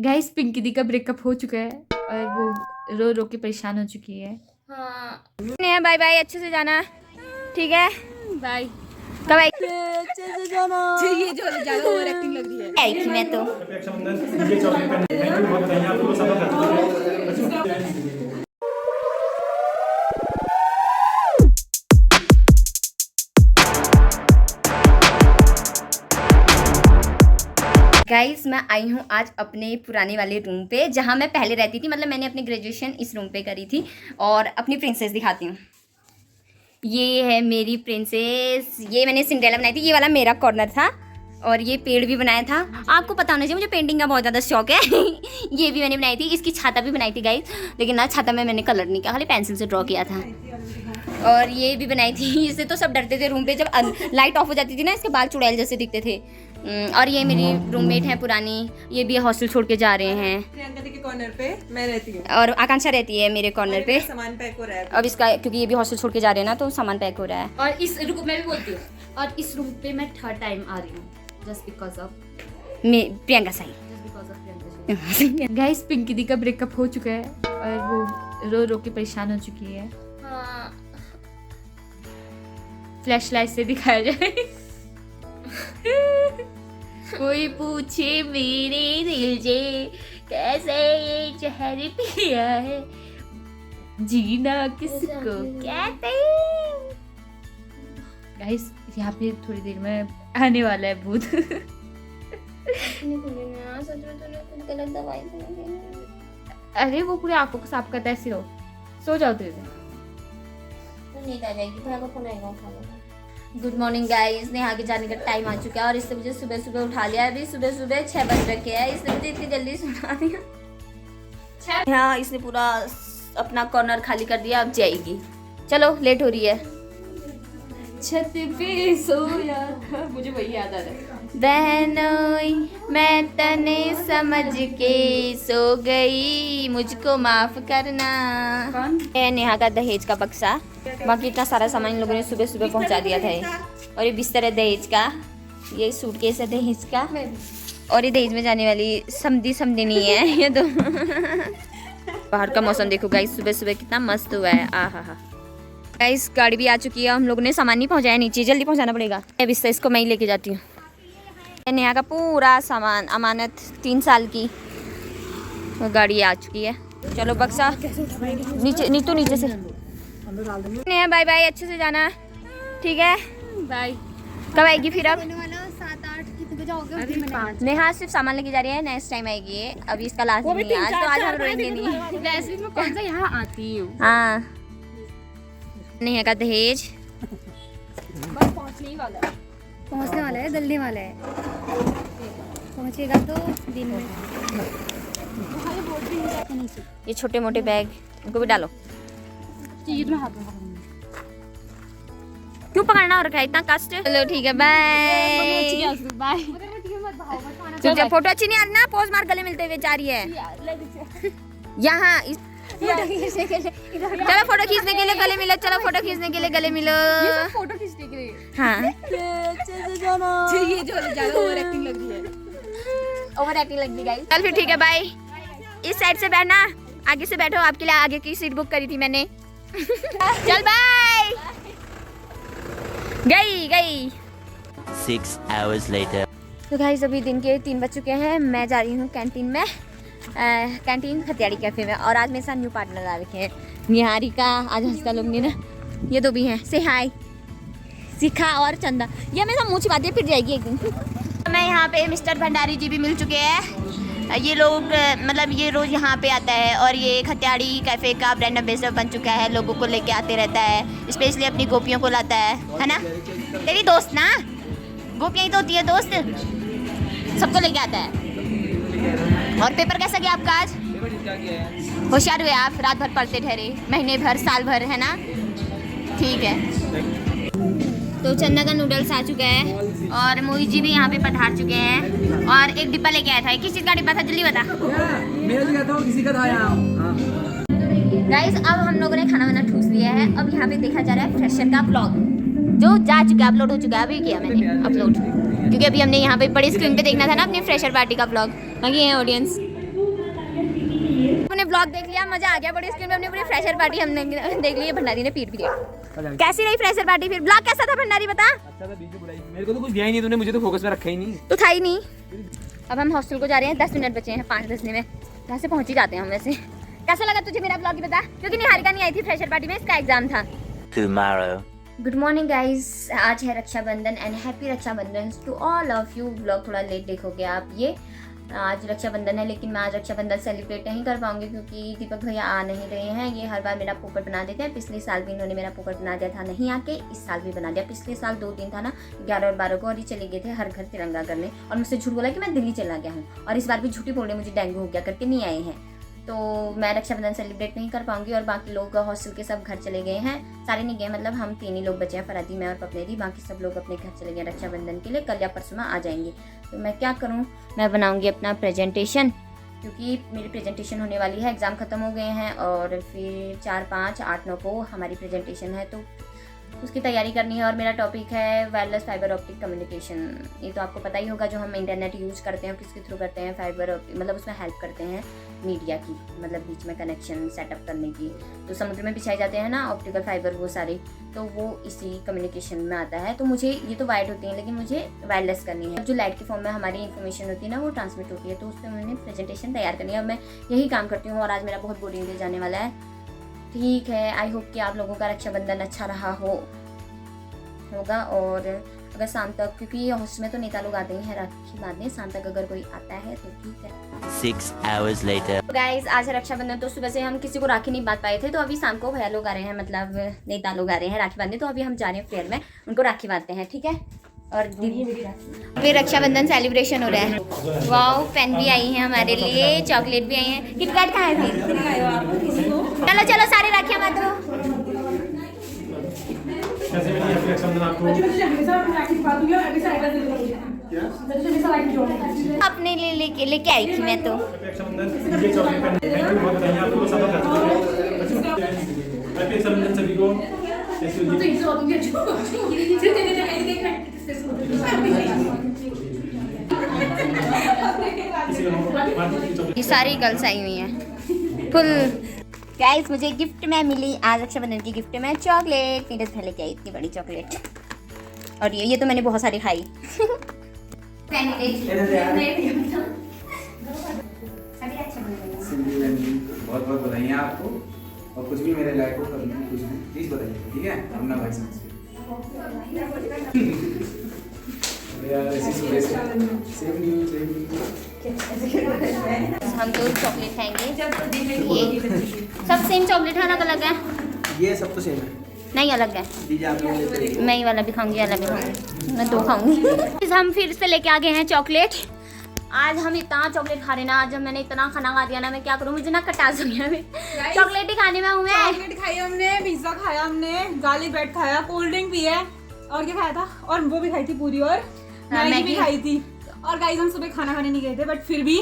Guys Pinky दी का breakup हो चुका है और वो रो रो के परेशान हो चुकी है। हाँ बाय बाय, अच्छे से जाना, ठीक है, बाय। कब आई? अच्छे से जाना। ये जो ज्यादा ओवर एक्टिंग लग रही है। आई थी मैं तो। गाइस मैं आई हूँ आज अपने पुराने वाले रूम पे जहाँ मैं पहले रहती थी। मतलब मैंने अपनी ग्रेजुएशन इस रूम पे करी थी। और अपनी प्रिंसेस दिखाती हूँ। ये है मेरी प्रिंसेस। ये मैंने सिंड्रेला बनाई थी। ये वाला मेरा कॉर्नर था और ये पेड़ भी बनाया था। आपको पता होना चाहिए मुझे पेंटिंग का बहुत ज़्यादा शौक है। ये भी मैंने बनाई थी। इसकी छाता भी बनाई थी गाइस, लेकिन ना छाता में मैंने कलर नहीं किया, खाली पेंसिल से ड्रॉ किया था। और ये भी बनाई थी। इससे तो सब डरते थे रूम पे, जब लाइट ऑफ हो जाती थी ना इसके बाल चुड़ैल जैसे दिखते थे। और ये मेरी रूममेट है पुरानी। ये भी हॉस्टल छोड़ के जा रहे हैं। प्रियंका दी के कॉर्नर पे मैं रहती हूँ और आकांक्षा रहती है मेरे कॉर्नर पे। सामान पैक हो रहा है अब इसका, क्योंकि ये भी हॉस्टल छोड़ के जा रहे हैं ना, तो सामान पैक हो रहा है। और इस रूम में भी बोलती हूँ, और इस रूम पे मैं थर्ड टाइम आ रही हूँ just because of Priyanka Sai. Guys Pinky दी का ब्रेकअप हो चुका है और वो रो रो के परेशान हो चुकी है। हाँ। फ्लैश लाइट से दिखाया जाए। कोई पूछे मेरे दिल से कैसे ये जहर पिया है, जीना किसको कहते हैं। गाइस यहाँ पे थोड़ी देर में आने वाला है भूत। अरे वो पूरे आंखों को साफ करता है। ऐसे रहो, सो जाओ तेरे। Good morning guys. नेहा के जाने का टाइम आ चुका है और इससे मुझे सुबह सुबह उठा लिया। अभी सुबह सुबह 6 बज रखे हैं, इसने मुझे इतनी जल्दी सुना दिया। हाँ, इसने पूरा अपना कॉर्नर खाली कर दिया, अब जाएगी। चलो लेट हो रही है। छत पे सोया था, मुझे वही याद आ रहा है। बहनोई मैं तने समझ के सो गई, मुझको माफ करना। कौन? ये नेहा का दहेज का बक्सा। बाकी इतना सारा सामान इन लोगों ने सुबह सुबह पहुंचा दिया था ये। और ये बिस्तर है दहेज का, ये सूटकेस है दहेज का, और ये दहेज में जाने वाली समधी नहीं है ये तो। बाहर का मौसम देखो गाइस, सुबह सुबह कितना मस्त हुआ है। आहा गाइस गाड़ी भी आ चुकी है। हम लोगों ने सामान नहीं पहुंचाया नीचे, जल्दी पहुंचाना पड़ेगा। अब इसको मैं ही लेके जाती हूँ। नेहा का पूरा सामान, अमानत 3 साल की, गाड़ी आ चुकी है। चलो बक्सा नीचे से। नेहा बाय बाय, अच्छे से जाना, ठीक है, बाय। कब आएगी फिर? अब 7-8 कितने बजे आओगे? नेहा सिर्फ सामान लेके जा रही है, नेक्स्ट टाइम आएगी ये। अभी इसका लास्ट दिन है आज, तो आज हम रोएंगे नहीं। वैसे मैं कौन सा यहाँ आती हूँ। हाँ, नेहा का दहेज पहुंचने वाला है, जल्दी वाला है, पहुंचेगा तो दिन में। ये छोटे मोटे बैग इनको भी डालो। क्यों पकड़ना हो रखा है इतना कष्ट? चलो ठीक है, बाय बाय। बाय। फोटो अच्छी नहीं आ रही ना, पोज मार, गले मिलते हुए जा रही है यहाँ। चलो फोटो खींचने के लिए गले मिलो, चलो फोटो खींचने के लिए गले मिलो। फोटो खींचने के लिए। हाँ, ये जो ज्यादा ओवर एक्टिंग लग रही है। ओवर एक्टिंग लग गई। चल फिर ठीक है, बाय। इस साइड से बैठना, आगे से बैठो, आपके लिए आगे की सीट बुक करी थी मैंने। चल बाय। गई 6 hours later. तो गाइस अभी दिन के 3 बज चुके हैं। मैं जा रही हूँ कैंटीन में, कैंटीन खतियाड़ी कैफे में। और आज मेरे साथ न्यू पार्टनर आ रखे हैं, निहारिका, आज हंसता लोग ने ना, ये 2 भी हैं। से हाय, शिखा और चंदा। ये हमेशा मुँह छिपाती है, फिर जाएगी एक दिन। मैं यहाँ पे मिस्टर भंडारी जी भी मिल चुके हैं। ये लोग मतलब ये रोज़ यहाँ पे आता है और ये खतियाड़ी कैफ़े का ब्रांड एम्बेसडर बन चुका है। लोगों को लेके आते रहता है, स्पेशली अपनी गोपियों को लाता है ना। तेरी दोस्त ना, गोपियाँ ही तो होती है दोस्त, सबको लेके आता है। और पेपर कैसा गया आपका आज? होशियार हुए आप, रात भर पढ़ते ठहरे, महीने भर, साल भर, है ना? ठीक है। तो चन्ना का नूडल्स आ चुका है और मोहित जी भी यहाँ पे पधार चुके हैं। और एक डिब्बा लेके आया था। किस चीज़ का डिब्बा था, जल्दी बता। मेरा लिया था, किसी का था यहाँ। गाइस अब हम लोगों ने खाना वाना ठूस लिया है। अब यहाँ पे देखा जा रहा है फ्रेशर का ब्लॉग, जो जा चुका है, अपलोड हो चुका है। अभी किया मैंने अपलोड, क्योंकि अभी हमने यहाँ पे बड़ी स्क्रीन पे देखना था ना अपनी फ्रेशर पार्टी का ब्लॉग। बाकी है ऑडियंस, हमने ब्लॉग देख लिया, मजा आ गया। बड़ी स्क्रीन में अपनी पूरी फ्रेशर पार्टी हमने देख ली है। भंडारी ने पीट भी दिया। कैसी रही फ्रेशर पार्टी? फिर ब्लॉग कैसा था भंडारी, बता। अच्छा था, बीच बुलाई मेरे को तो कुछ दिया ही नहीं तूने, मुझे तो फोकस में रखा ही नहीं। तो था ही नहीं। अब हम हॉस्टल को जा रहे हैं, 10 मिनट बचे हैं 5:10 में। यहाँ से पहुँच ही जाते हैं हम वैसे। कैसा लगा तुझे मेरा ब्लॉग, बता? क्योंकि निहारिका नहीं आई थी फ्रेशर पार्टी में, इसका एग्जाम था। Tomorrow. गुड मॉर्निंग गाइज, आज है Rakshabandhan and happy Rakshabandhan to all of you. Blog थोड़ा लेट देखोगे आप ये। आज रक्षाबंधन है, लेकिन मैं आज रक्षाबंधन सेलिब्रेट नहीं कर पाऊंगी क्योंकि दीपक भैया आ नहीं रहे हैं। ये हर बार मेरा पोपट बना देते हैं। पिछले साल भी इन्होंने मेरा पोपट बना दिया था नहीं आके, इस साल भी बना दिया। पिछले साल 2 दिन था ना, 11 और 12 को, और ये चले गए थे हर घर तिरंगा करने और मुझसे झूठ बोला कि मैं दिल्ली चला गया हूँ। और इस बार भी झूठी बोल रहे मुझे डेंगू हो गया करके नहीं आए हैं। तो मैं रक्षाबंधन सेलिब्रेट नहीं कर पाऊंगी। और बाकी लोग हॉस्टल के सब घर चले गए हैं, सारे नहीं गए, मतलब हम 3 ही लोग बचे हैं, फरादी, मैं और पपनेरी। बाकी सब लोग अपने घर चले गए रक्षाबंधन के लिए। कल या परसों में आ जाएंगे। तो मैं क्या करूं, मैं बनाऊंगी अपना प्रेजेंटेशन, क्योंकि मेरी प्रेजेंटेशन होने वाली है। एग्ज़ाम ख़त्म हो गए हैं और फिर 4, 5, 8, 9 को हमारी प्रेजेंटेशन है, तो उसकी तैयारी करनी है। और मेरा टॉपिक है वायरलेस फाइबर ऑप्टिक कम्युनिकेशन। ये तो आपको पता ही होगा, जो हम इंटरनेट यूज़ करते हैं किसके थ्रू करते हैं, फाइबर ऑप्टिक, मतलब उसमें हेल्प करते हैं मीडिया की, मतलब बीच में कनेक्शन सेटअप करने की। तो समुद्र में बिछाए जाते हैं ना ऑप्टिकल फाइबर, वो सारे, तो वो इसी कम्युनिकेशन में आता है। तो मुझे ये तो वायर्ड होती है, लेकिन मुझे वायरलेस करनी है। जो लाइट के फॉर्म में हमारी इन्फॉर्मेशन होती है ना, वो ट्रांसमिट होती है। तो उस पर मैंने प्रेजेंटेशन तैयार करनी है और मैं यही काम करती हूँ। और आज मेरा बहुत बोरिंग डे जाने वाला है। ठीक है, आई होप कि आप लोगों का रक्षाबंधन अच्छा रहा होगा। और अगर शाम तक, क्योंकि हॉस्टल में तो नेता लोग आते ही हैं राखी बांधने, शाम तक अगर कोई आता है तो ठीक है। 6 hours later. गाइस, आज है रक्षाबंधन, तो सुबह से हम किसी को राखी नहीं बांध पाए थे। तो अभी शाम को भैया लोग आ रहे हैं, मतलब नेता लोग आ रहे हैं राखी बांधने। तो अभी हम जा रहे हैं फेयर में, उनको राखी बांधते हैं, ठीक है। और अभी रक्षाबंधन सेलिब्रेशन हो रहा है। वाओ, पेन भी आई है हमारे लिए, चॉकलेट भी आई है। किटकैट कहाँ है फिर? चलो चलो सारे राखियाँ बांधो। अपने लिए लेके आई थी मैं तो। ये सारी गर्ल्स आई हुई हैं फुल। गाइस, मुझे गिफ्ट में मिली आज रक्षाबंधन की गिफ्ट में चॉकलेट। मेरे से लेके आई इतनी बड़ी चॉकलेट, और ये तो मैंने बहुत सारी खाई। बहुत बहुत बधाइयाँ आपको, और कुछ भी मेरे लायक हो कभी कुछ भी प्लीज बताइए, ठीक है? अपना भाई समझ के। यार ऐसी सुबह से सेम न्यूज़ हम तो चॉकलेट खाएंगे। ये सब सेम चॉकलेट है, अलग अलग है? ये सब तो सेम है, नहीं अलग है। दीजिए आप लोग। मैं ये वाला भी खाऊंगी, अलग भी खाऊंगी, मैं 2 खाऊंगी। हम फिर से लेके आ गए हैं चॉकलेट। आज हम इतना चॉकलेट खा रहे हैं ना, आज मैंने इतना खाना खा दिया ना, मैं क्या करूँ, मुझे ना कटास हो गया। चॉकलेट ही खाने में हूँ मैं। चॉकलेट खाई हमने, पिज्जा खाया हमने, गार्लिक ब्रेड खाया, कोल्ड ड्रिंक पी है, और क्या खाया था, और वो भी खाई थी पूरी, और मैगी भी खाई थी। और गाइस, हम सुबह खाना खाने नहीं गए थे, बट फिर भी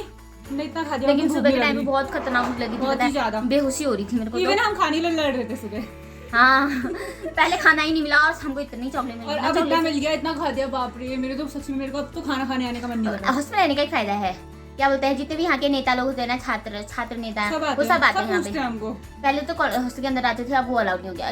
हमने इतना खा दिया। लेकिन सुबह के टाइम में बहुत खतरनाक भूख लगी थी, बहुत ही ज्यादा बेहोशी हो रही थी मेरे को। इवन हम खाने लड़ रहे थे सुबह। हाँ, पहले खाना ही नहीं मिला और हमको इतनी चॉकलेट मिली। और अब इतना मिल गया, इतना खा दिया, बाप रे। मेरे तो सच में, मेरे को अब तो खाना खाने आने का मन नहीं कर रहा। हॉस्टल रहने का ही फायदा है। क्या बोलते हैं, जितने भी यहाँ के नेता लोग होते हैं ना, छात्र नेता, वो सब आते हैं यहाँ पे। हमको पहले तो हॉस्टल के अंदर आते थे, अब वो अलाउड नहीं हो गया।